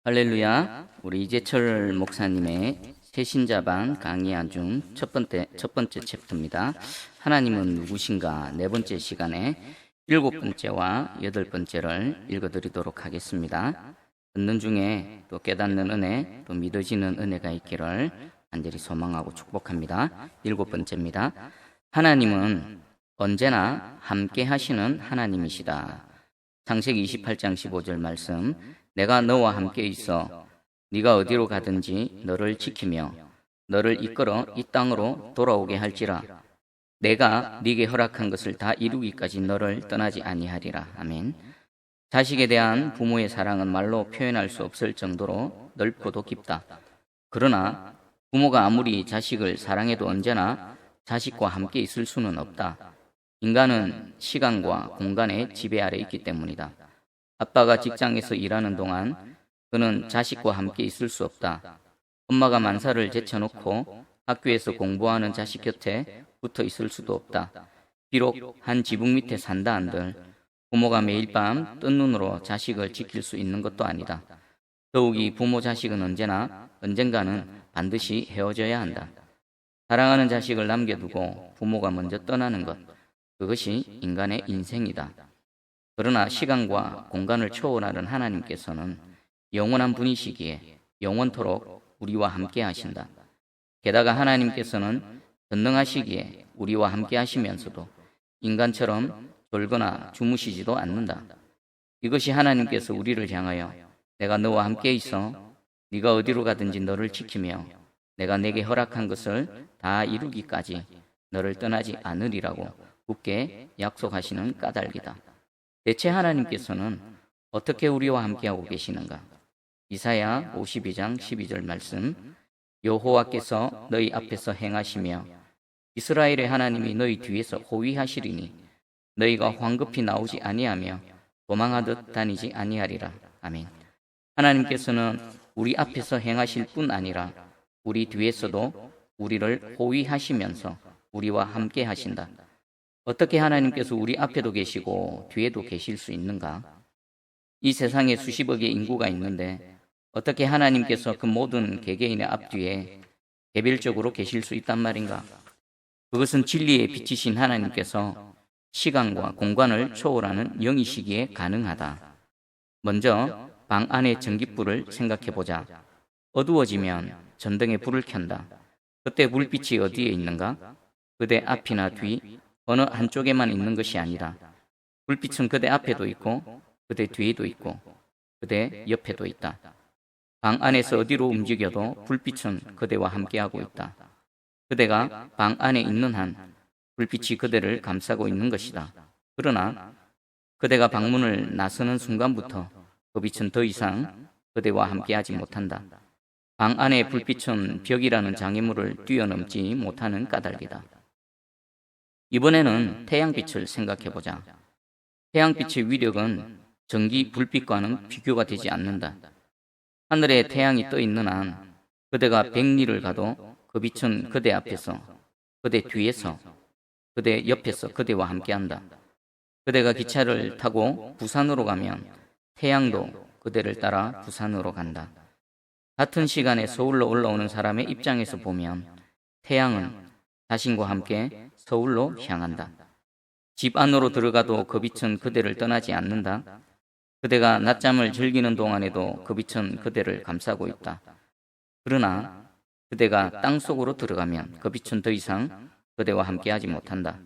할렐루야. 우리 이재철 목사님의 새신자반 강의한 중 첫 번째 챕터입니다. 하나님은 누구신가? 네 번째 시간에 일곱 번째와 여덟 번째를 읽어드리도록 하겠습니다. 듣는 중에 또 깨닫는 은혜, 또 믿어지는 은혜가 있기를 간절히 소망하고 축복합니다. 일곱 번째입니다. 하나님은 언제나 함께 하시는 하나님이시다. 창세기 28장 15절 말씀, 내가 너와 함께 있어 네가 어디로 가든지 너를 지키며 너를 이끌어 이 땅으로 돌아오게 할지라. 내가 네게 허락한 것을 다 이루기까지 너를 떠나지 아니하리라. 아멘. 자식에 대한 부모의 사랑은 말로 표현할 수 없을 정도로 넓고도 깊다. 그러나 부모가 아무리 자식을 사랑해도 언제나 자식과 함께 있을 수는 없다. 인간은 시간과 공간의 지배 아래 있기 때문이다. 아빠가 직장에서 일하는 동안 그는 자식과 함께 있을 수 없다. 엄마가 만사를 제쳐놓고 학교에서 공부하는 자식 곁에 붙어 있을 수도 없다. 비록 한 지붕 밑에 산다 한들 부모가 매일 밤 뜬 눈으로 자식을 지킬 수 있는 것도 아니다. 더욱이 부모 자식은 언젠가는 반드시 헤어져야 한다. 사랑하는 자식을 남겨두고 부모가 먼저 떠나는 것, 그것이 인간의 인생이다. 그러나 시간과 공간을 초월하는 하나님께서는 영원한 분이시기에 영원토록 우리와 함께 하신다. 게다가 하나님께서는 전능하시기에 우리와 함께 하시면서도 인간처럼 졸거나 주무시지도 않는다. 이것이 하나님께서 우리를 향하여 내가 너와 함께 있어 네가 어디로 가든지 너를 지키며 내가 내게 허락한 것을 다 이루기까지 너를 떠나지 않으리라고 굳게 약속하시는 까닭이다. 대체 하나님께서는 어떻게 우리와 함께하고 계시는가? 이사야 52장 12절 말씀, 여호와께서 너희 앞에서 행하시며 이스라엘의 하나님이 너희 뒤에서 호위하시리니 너희가 황급히 나오지 아니하며 도망하듯 다니지 아니하리라. 아멘. 하나님께서는 우리 앞에서 행하실 뿐 아니라 우리 뒤에서도 우리를 호위하시면서 우리와 함께 하신다. 어떻게 하나님께서 우리 앞에도 계시고 뒤에도 계실 수 있는가? 이 세상에 수십억의 인구가 있는데 어떻게 하나님께서 그 모든 개개인의 앞뒤에 개별적으로 계실 수 있단 말인가? 그것은 진리의 빛이신 하나님께서 시간과 공간을 초월하는 영이시기에 가능하다. 먼저 방 안의 전깃불을 생각해보자. 어두워지면 전등에 불을 켠다. 그때 불빛이 어디에 있는가? 그대 앞이나 뒤, 어느 한쪽에만 있는 것이 아니다. 불빛은 그대 앞에도 있고 그대 뒤에도 있고 그대 옆에도 있다. 방 안에서 어디로 움직여도 불빛은 그대와 함께하고 있다. 그대가 방 안에 있는 한 불빛이 그대를 감싸고 있는 것이다. 그러나 그대가 방문을 나서는 순간부터 그 빛은 더 이상 그대와 함께하지 못한다. 방 안의 불빛은 벽이라는 장애물을 뛰어넘지 못하는 까닭이다. 이번에는 태양빛을 생각해보자. 태양빛의 위력은 전기 불빛과는 비교가 되지 않는다. 하늘에 태양이 떠 있는 한 그대가 100리를 가도 그 빛은 그대 앞에서, 그대 뒤에서, 그대 옆에서 그대와 함께한다. 그대가 기차를 타고 부산으로 가면 태양도 그대를 따라 부산으로 간다. 같은 시간에 서울로 올라오는 사람의 입장에서 보면 태양은 자신과 함께 서울로 향한다. 집 안으로 들어가도 그 빛은 그대를 떠나지 않는다. 그대가 낮잠을 즐기는 동안에도 그 빛은 그대를 감싸고 있다. 그러나 그대가 땅 속으로 들어가면 그 빛은 더 이상 그대와 함께하지 못한다.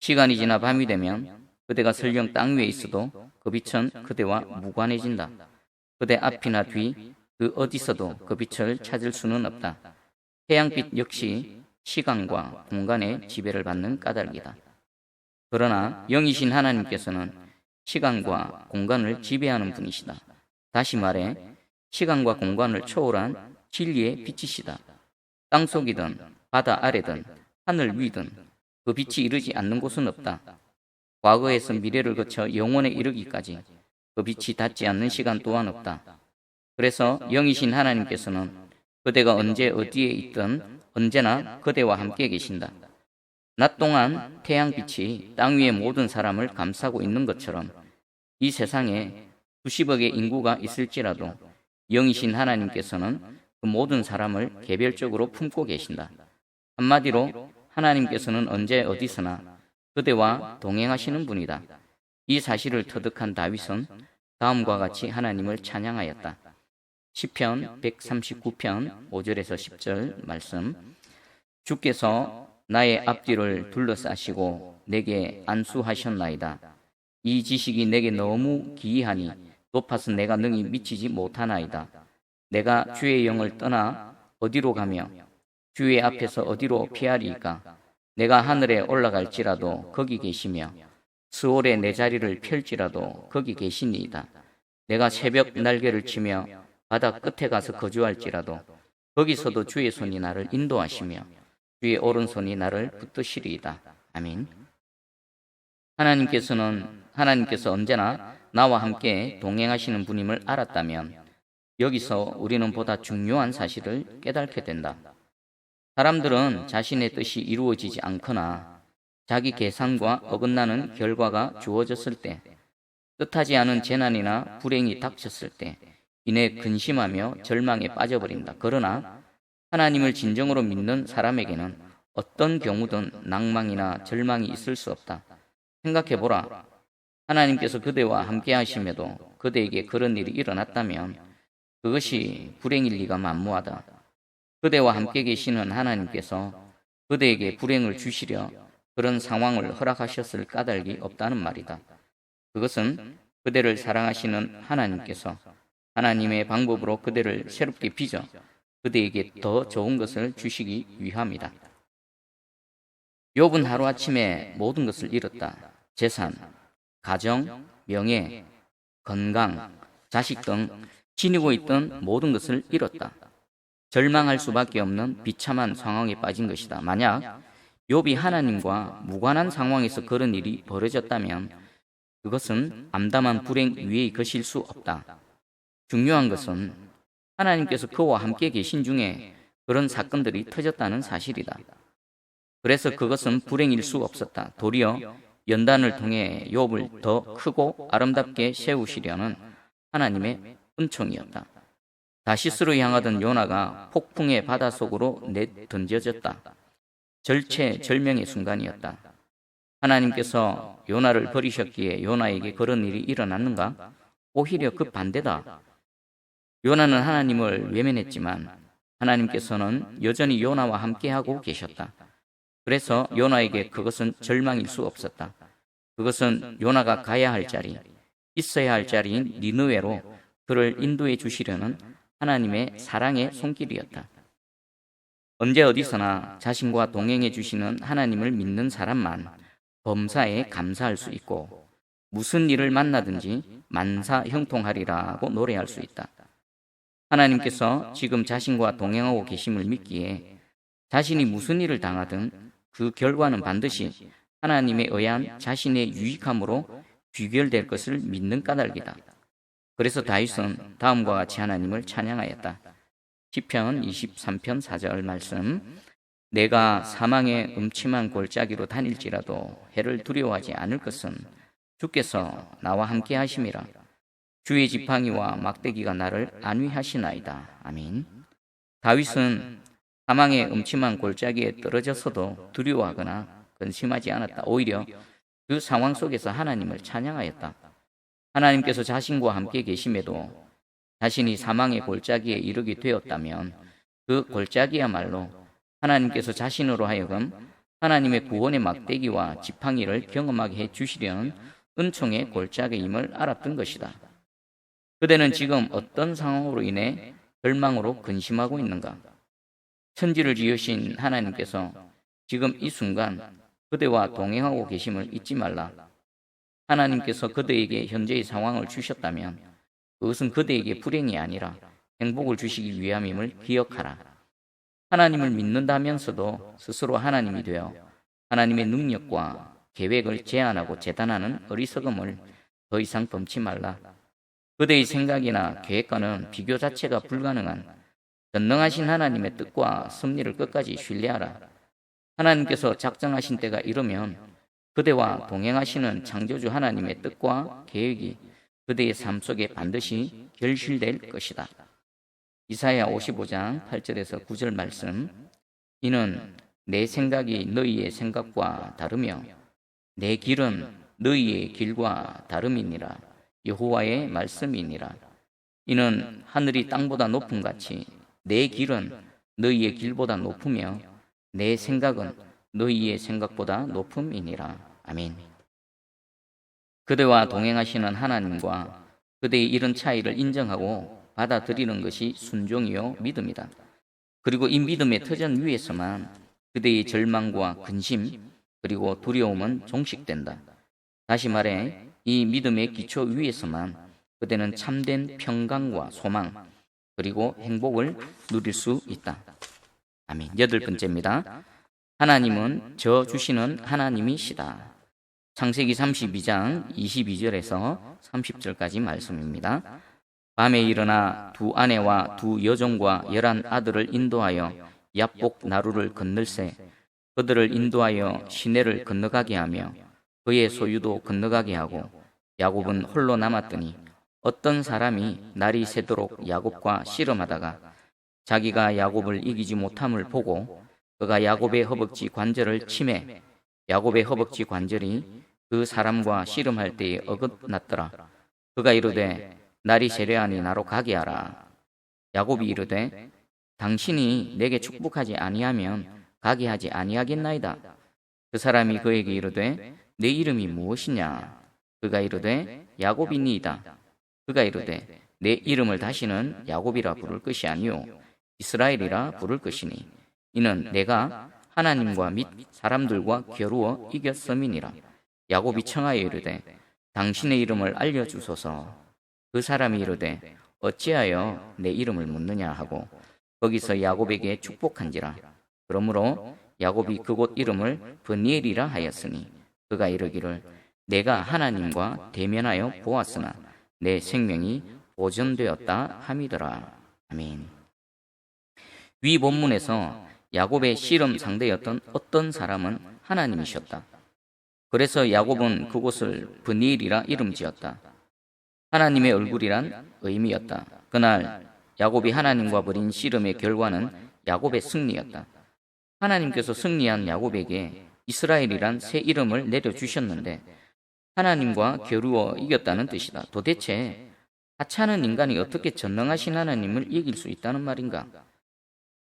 시간이 지나 밤이 되면 그대가 설령 땅 위에 있어도 그 빛은 그대와 무관해진다. 그대 앞이나 뒤, 그 어디서도 그 빛을 찾을 수는 없다. 태양빛 역시 시간과 공간의 지배를 받는 까닭이다. 그러나 영이신 하나님께서는 시간과 공간을 지배하는 분이시다. 다시 말해 시간과 공간을 초월한 진리의 빛이시다. 땅속이든 바다 아래든 하늘 위든 그 빛이 이르지 않는 곳은 없다. 과거에서 미래를 거쳐 영원에 이르기까지 그 빛이 닿지 않는 시간 또한 없다. 그래서 영이신 하나님께서는 그대가 언제 어디에 있든 언제나 그대와 함께 계신다. 낮 동안 태양빛이 땅 위의 모든 사람을 감싸고 있는 것처럼 이 세상에 수십억의 인구가 있을지라도 영이신 하나님께서는 그 모든 사람을 개별적으로 품고 계신다. 한마디로 하나님께서는 언제 어디서나 그대와 동행하시는 분이다. 이 사실을 터득한 다윗은 다음과 같이 하나님을 찬양하였다. 시편 139편 5절에서 10절 말씀. 주께서 나의 앞뒤를 둘러싸시고 내게 안수하셨나이다. 이 지식이 내게 너무 기이하니 높아서 내가 능히 미치지 못하나이다. 내가 주의 영을 떠나 어디로 가며 주의 앞에서 어디로 피하리이까? 내가 하늘에 올라갈지라도 거기 계시며 스올에 내 자리를 펼지라도 거기 계시니이다. 내가 새벽 날개를 치며 바다 끝에 가서 거주할지라도 거기서도 주의 손이 나를 인도하시며 주의 오른손이 나를 붙드시리이다. 아멘. 하나님께서 언제나 나와 함께 동행하시는 분임을 알았다면 여기서 우리는 보다 중요한 사실을 깨닫게 된다. 사람들은 자신의 뜻이 이루어지지 않거나 자기 계산과 어긋나는 결과가 주어졌을 때, 뜻하지 않은 재난이나 불행이 닥쳤을 때 이내 근심하며 절망에 빠져버린다. 그러나 하나님을 진정으로 믿는 사람에게는 어떤 경우든 낭망이나 절망이 있을 수 없다. 생각해보라. 하나님께서 그대와 함께 하심에도 그대에게 그런 일이 일어났다면 그것이 불행일 리가 만무하다. 그대와 함께 계시는 하나님께서 그대에게 불행을 주시려 그런 상황을 허락하셨을 까닭이 없다는 말이다. 그것은 그대를 사랑하시는 하나님께서 하나님의 방법으로 그대를 새롭게 빚어 그대에게 더 좋은 것을 주시기 위함이다. 욥은 하루아침에 모든 것을 잃었다. 재산, 가정, 명예, 건강, 자식 등 지니고 있던 모든 것을 잃었다. 절망할 수밖에 없는 비참한 상황에 빠진 것이다. 만약 욥이 하나님과 무관한 상황에서 그런 일이 벌어졌다면 그것은 암담한 불행 위에 것일 수 없다. 중요한 것은 하나님께서 그와 함께 계신 중에 그런 사건들이 터졌다는 사실이다. 그래서 그것은 불행일 수 없었다. 도리어 연단을 통해 욥을 더 크고 아름답게 세우시려는 하나님의 은총이었다. 다시스로 향하던 요나가 폭풍의 바다 속으로 내던져졌다. 절체절명의 순간이었다. 하나님께서 요나를 버리셨기에 요나에게 그런 일이 일어났는가? 오히려 그 반대다. 요나는 하나님을 외면했지만 하나님께서는 여전히 요나와 함께하고 계셨다. 그래서 요나에게 그것은 절망일 수 없었다. 그것은 요나가 가야 할 자리, 있어야 할 자리인 니느웨로 그를 인도해 주시려는 하나님의 사랑의 손길이었다. 언제 어디서나 자신과 동행해 주시는 하나님을 믿는 사람만 범사에 감사할 수 있고 무슨 일을 만나든지 만사 형통하리라고 노래할 수 있다. 하나님께서 지금 자신과 동행하고 계심을 믿기에 자신이 무슨 일을 당하든 그 결과는 반드시 하나님에 의한 자신의 유익함으로 귀결될 것을 믿는 까닭이다. 그래서 다윗은 다음과 같이 하나님을 찬양하였다. 시편 23편 4절 말씀. 내가 사망의 음침한 골짜기로 다닐지라도 해를 두려워하지 않을 것은 주께서 나와 함께 하심이라. 주의 지팡이와 막대기가 나를 안위하시나이다. 아멘. 다윗은 사망의 음침한 골짜기에 떨어져서도 두려워하거나 근심하지 않았다. 오히려 그 상황 속에서 하나님을 찬양하였다. 하나님께서 자신과 함께 계심에도 자신이 사망의 골짜기에 이르게 되었다면 그 골짜기야말로 하나님께서 자신으로 하여금 하나님의 구원의 막대기와 지팡이를 경험하게 해주시려는 은총의 골짜기임을 알았던 것이다. 그대는 지금 어떤 상황으로 인해 절망으로 근심하고 있는가? 천지를 지으신 하나님께서 지금 이 순간 그대와 동행하고 계심을 잊지 말라. 하나님께서 그대에게 현재의 상황을 주셨다면 그것은 그대에게 불행이 아니라 행복을 주시기 위함임을 기억하라. 하나님을 믿는다면서도 스스로 하나님이 되어 하나님의 능력과 계획을 제한하고 재단하는 어리석음을 더 이상 범치 말라. 그대의 생각이나 계획과는 비교 자체가 불가능한 전능하신 하나님의 뜻과 섭리를 끝까지 신뢰하라. 하나님께서 작정하신 때가 이르면 그대와 동행하시는 창조주 하나님의 뜻과 계획이 그대의 삶 속에 반드시 결실될 것이다. 이사야 55장 8절에서 9절 말씀. 이는 내 생각이 너희의 생각과 다르며 내 길은 너희의 길과 다름이니라. 여호와의 말씀이니라. 이는 하늘이 땅보다 높음 같이 내 길은 너희의 길보다 높으며 내 생각은 너희의 생각보다 높음이니라. 아멘. 그대와 동행하시는 하나님과 그대의 이런 차이를 인정하고 받아들이는 것이 순종이요 믿음이다. 그리고 이 믿음의 터전 위에서만 그대의 절망과 근심 그리고 두려움은 종식된다. 다시 말해 이 믿음의 기초 위에서만 그대는 참된 평강과 소망 그리고 행복을 누릴 수 있다. 아멘. 8번째입니다. 하나님은 저 주시는 하나님이시다. 창세기 32장 22절에서 30절까지 말씀입니다. 밤에 일어나 두 아내와 두 여종과 11 아들을 인도하여 야복 나루를 건널세 그들을 인도하여 시내를 건너가게 하며 그의 소유도 건너가게 하고 야곱은 홀로 남았더니 어떤 사람이 날이 새도록 야곱과 씨름하다가 자기가 야곱을 이기지 못함을 보고 그가 야곱의 허벅지 관절을 치매 야곱의 허벅지 관절이 그 사람과 씨름할 때에 어긋났더라. 그가 이르되 날이 세려하니 나로 가게 하라. 야곱이 이르되 당신이 내게 축복하지 아니하면 가게 하지 아니하겠나이다. 그 사람이 그에게 이르되 내 이름이 무엇이냐? 그가 이르되 야곱이니이다. 그가 이르되 내 이름을 다시는 야곱이라 부를 것이 아니요 이스라엘이라 부를 것이니 이는 내가 하나님과 및 사람들과 겨루어 이겼음이니라. 야곱이 청하여 이르되 당신의 이름을 알려주소서. 그 사람이 이르되 어찌하여 내 이름을 묻느냐 하고 거기서 야곱에게 축복한지라. 그러므로 야곱이 그곳 이름을 브니엘이라 하였으니 그가 이르기를 내가 하나님과 대면하여 보았으나 내 생명이 보존되었다 함이더라. 아멘. 위 본문에서 야곱의 씨름 상대였던 어떤 사람은 하나님이셨다. 그래서 야곱은 그곳을 브니엘이라 이름 지었다. 하나님의 얼굴이란 의미였다. 그날 야곱이 하나님과 벌인 씨름의 결과는 야곱의 승리였다. 하나님께서 승리한 야곱에게 이스라엘이란 새 이름을 내려주셨는데 하나님과 겨루어 이겼다는 뜻이다. 도대체 하찮은 인간이 어떻게 전능하신 하나님을 이길 수 있다는 말인가?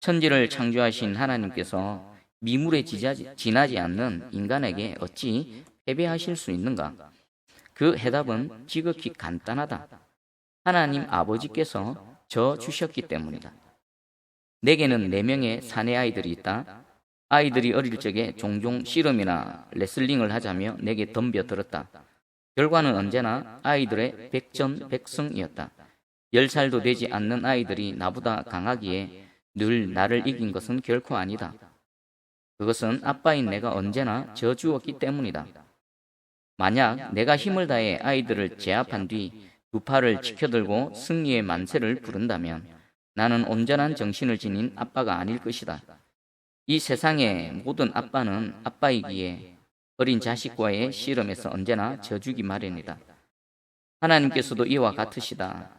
천지를 창조하신 하나님께서 미물에 지나지 않는 인간에게 어찌 패배하실 수 있는가? 그 해답은 지극히 간단하다. 하나님 아버지께서 저 주셨기 때문이다. 내게는 4명의 사내 아이들이 있다. 아이들이 어릴 적에 종종 씨름이나 레슬링을 하자며 내게 덤벼들었다. 결과는 언제나 아이들의 백전백승이었다. 10살도 되지 않는 아이들이 나보다 강하기에 늘 나를 이긴 것은 결코 아니다. 그것은 아빠인 내가 언제나 져주었기 때문이다. 만약 내가 힘을 다해 아이들을 제압한 뒤 2팔을 치켜들고 승리의 만세를 부른다면 나는 온전한 정신을 지닌 아빠가 아닐 것이다. 이 세상의 모든 아빠는 아빠이기에 어린 자식과의 씨름에서 언제나 져주기 마련이다. 하나님께서도 이와 같으시다.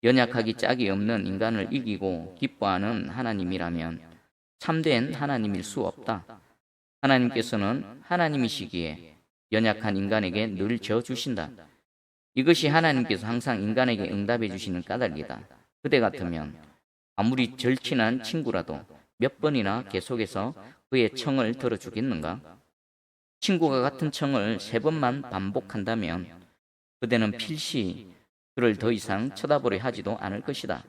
연약하기 짝이 없는 인간을 이기고 기뻐하는 하나님이라면 참된 하나님일 수 없다. 하나님께서는 하나님이시기에 연약한 인간에게 늘 져주신다. 이것이 하나님께서 항상 인간에게 응답해 주시는 까닭이다. 그대 같으면 아무리 절친한 친구라도 몇 번이나 계속해서 그의 청을 들어주겠는가? 친구가 같은 청을 3번만 반복한다면 그대는 필시 그를 더 이상 쳐다보려 하지도 않을 것이다.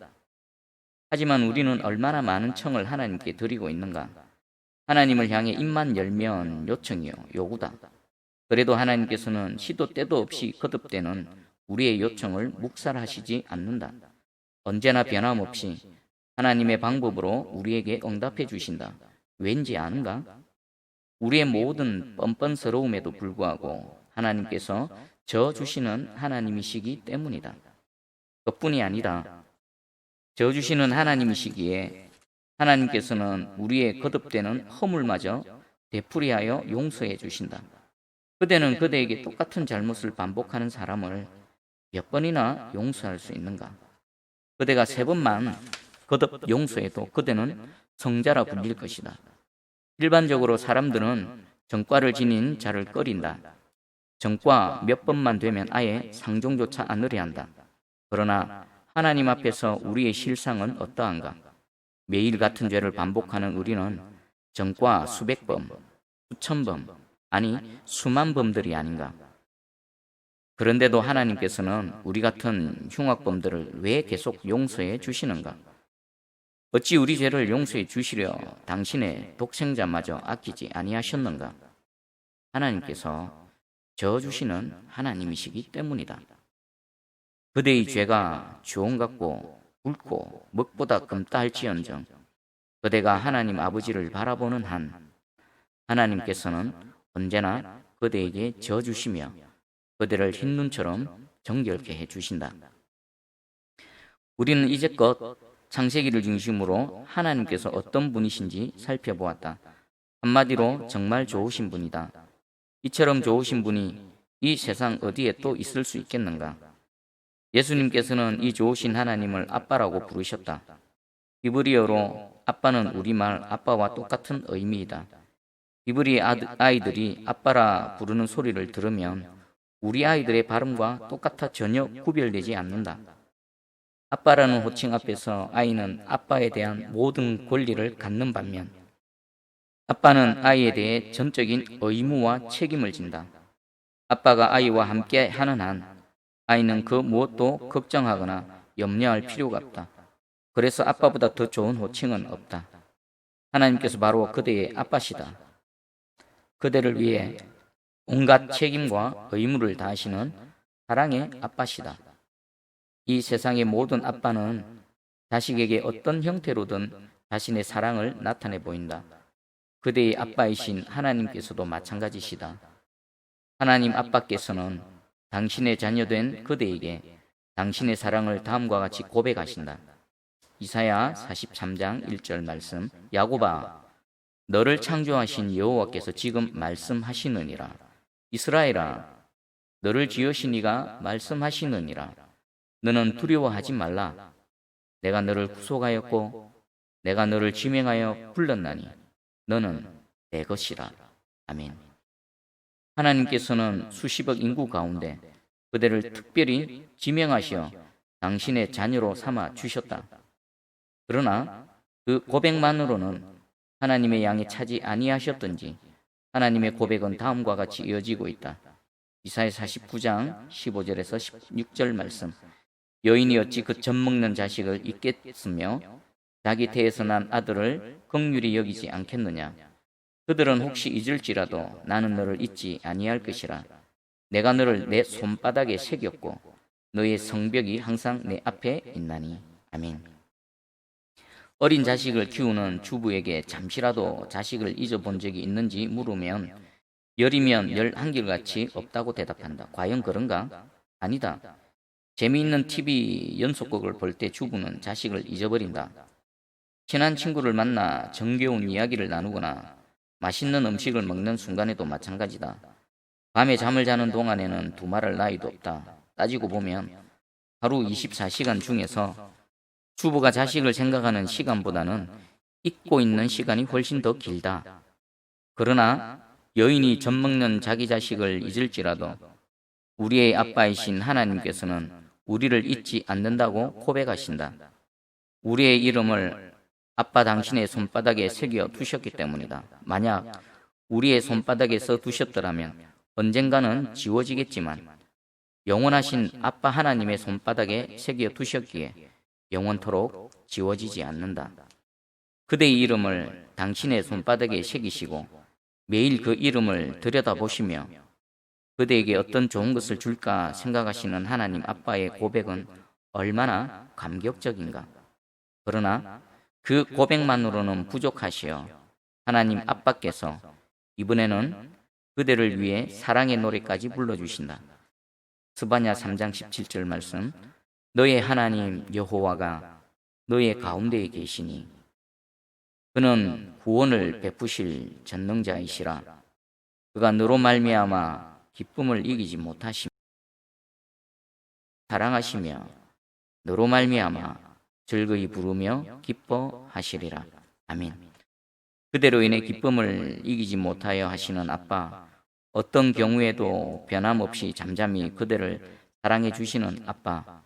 하지만 우리는 얼마나 많은 청을 하나님께 드리고 있는가? 하나님을 향해 입만 열면 요청이요 요구다. 그래도 하나님께서는 시도 때도 없이 거듭되는 우리의 요청을 묵살하시지 않는다. 언제나 변함없이 하나님의 방법으로 우리에게 응답해 주신다. 왠지 아는가? 우리의 모든 뻔뻔스러움에도 불구하고 하나님께서 저 주시는 하나님이시기 때문이다. 그뿐이 아니다. 저 주시는 하나님이시기에 하나님께서는 우리의 거듭되는 허물마저 되풀이하여 용서해 주신다. 그대는 그대에게 똑같은 잘못을 반복하는 사람을 몇 번이나 용서할 수 있는가? 그대가 3번만 거듭 용서해도 그대는 성자라 불릴 것이다. 일반적으로 사람들은 정과를 지닌 자를 꺼린다. 정과 몇 번만 되면 아예 상종조차 안 의뢰 한다. 그러나 하나님 앞에서 우리의 실상은 어떠한가? 매일 같은 죄를 반복하는 우리는 정과 수백 번, 수천 번, 아니 수만 범들이 아닌가? 그런데도 하나님께서는 우리 같은 흉악범들을 왜 계속 용서해 주시는가? 어찌 우리 죄를 용서해 주시려 당신의 독생자마저 아끼지 아니하셨는가? 하나님께서 저어주시는 하나님이시기 때문이다. 그대의 죄가 주홍 같고 굵고 먹보다 검다 할지언정 그대가 하나님 아버지를 바라보는 한 하나님께서는 언제나 그대에게 저어주시며 그대를 흰눈처럼 정결케 해주신다. 우리는 이제껏 창세기를 중심으로 하나님께서 어떤 분이신지 살펴보았다. 한마디로 정말 좋으신 분이다. 이처럼 좋으신 분이 이 세상 어디에 또 있을 수 있겠는가? 예수님께서는 이 좋으신 하나님을 아빠라고 부르셨다. 히브리어로 아빠는 우리말 아빠와 똑같은 의미이다. 히브리 아이들이 아빠라 부르는 소리를 들으면 우리 아이들의 발음과 똑같아 전혀 구별되지 않는다. 아빠라는 호칭 앞에서 아이는 아빠에 대한 모든 권리를 갖는 반면 아빠는 아이에 대해 전적인 의무와 책임을 진다. 아빠가 아이와 함께 하는 한 아이는 그 무엇도 걱정하거나 염려할 필요가 없다. 그래서 아빠보다 더 좋은 호칭은 없다. 하나님께서 바로 그대의 아빠시다. 그대를 위해 온갖 책임과 의무를 다하시는 사랑의 아빠시다. 이 세상의 모든 아빠는 자식에게 어떤 형태로든 자신의 사랑을 나타내 보인다. 그대의 아빠이신 하나님께서도 마찬가지시다. 하나님 아빠께서는 당신의 자녀된 그대에게 당신의 사랑을 다음과 같이 고백하신다. 이사야 43장 1절 말씀. 야곱아, 너를 창조하신 여호와께서 지금 말씀하시느니라. 이스라엘아, 너를 지으신 이가 말씀하시느니라. 너는 두려워하지 말라. 내가 너를 구속하였고 내가 너를 지명하여 불렀나니 너는 내 것이라. 아멘. 하나님께서는 수십억 인구 가운데 그대를 특별히 지명하시어 당신의 자녀로 삼아 주셨다. 그러나 그 고백만으로는 하나님의 양에 차지 아니하셨던지 하나님의 고백은 다음과 같이 이어지고 있다. 이사야 49장 15절에서 16절 말씀. 여인이 어찌 그 젖먹는 자식을 잊겠으며 자기 태에서 난 아들을 긍휼히 여기지 않겠느냐. 그들은 혹시 잊을지라도 나는 너를 잊지 아니할 것이라. 내가 너를 내 손바닥에 새겼고 너의 성벽이 항상 내 앞에 있나니. 아멘. 어린 자식을 키우는 주부에게 잠시라도 자식을 잊어본 적이 있는지 물으면 열이면 11개같이 없다고 대답한다. 과연 그런가? 아니다. 재미있는 TV 연속극을 볼 때 주부는 자식을 잊어버린다. 친한 친구를 만나 정겨운 이야기를 나누거나 맛있는 음식을 먹는 순간에도 마찬가지다. 밤에 잠을 자는 동안에는 두말할 나이도 없다. 따지고 보면 하루 24시간 중에서 주부가 자식을 생각하는 시간보다는 잊고 있는 시간이 훨씬 더 길다. 그러나 여인이 젖먹는 자기 자식을 잊을지라도 우리의 아빠이신 하나님께서는 우리를 잊지 않는다고 고백하신다. 우리의 이름을 아빠 당신의 손바닥에 새겨 두셨기 때문이다. 만약 우리의 손바닥에 써 두셨더라면 언젠가는 지워지겠지만 영원하신 아빠 하나님의 손바닥에 새겨 두셨기에 영원토록 지워지지 않는다. 그대의 이름을 당신의 손바닥에 새기시고 매일 그 이름을 들여다보시며 그대에게 어떤 좋은 것을 줄까 생각하시는 하나님 아빠의 고백은 얼마나 감격적인가. 그러나 그 고백만으로는 부족하시어 하나님 아빠께서 이번에는 그대를 위해 사랑의 노래까지 불러주신다. 스바냐 3장 17절 말씀. 너의 하나님 여호와가 너의 가운데에 계시니 그는 구원을 베푸실 전능자이시라. 그가 너로 말미암아 기쁨을 이기지 못하시며 사랑하시며 너로 말미암아 즐거이 부르며 기뻐하시리라. 아멘. 그대로 인해 기쁨을 이기지 못하여 하시는 아빠, 어떤 경우에도 변함없이 잠잠히 그대를 사랑해 주시는 아빠,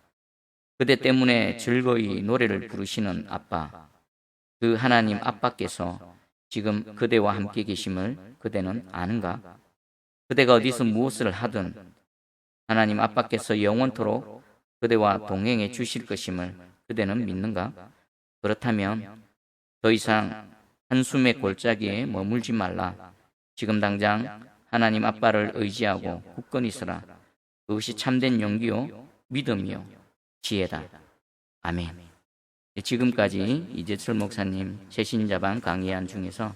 그대 때문에 즐거이 노래를 부르시는 아빠, 그 하나님 아빠께서 지금 그대와 함께 계심을 그대는 아는가? 그대가 어디서 무엇을 하든 하나님 아빠께서 영원토록 그대와 동행해 주실 것임을 그대는 믿는가? 그렇다면 더 이상 한숨의 골짜기에 머물지 말라. 지금 당장 하나님 아빠를 의지하고 굳건히 서라. 그것이 참된 용기요, 믿음이요, 지혜다. 아멘. 지금까지 이재철 목사님 새신자반 강의안 중에서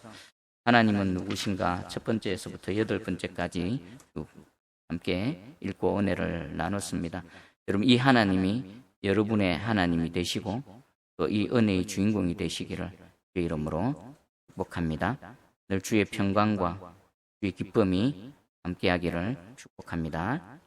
하나님은 누구신가 첫 번째에서부터 여덟 번째까지 함께 읽고 은혜를 나눴습니다. 여러분, 이 하나님이 여러분의 하나님이 되시고 또 이 은혜의 주인공이 되시기를 주의 이름으로 축복합니다. 늘 주의 평강과 주의 기쁨이 함께하기를 축복합니다.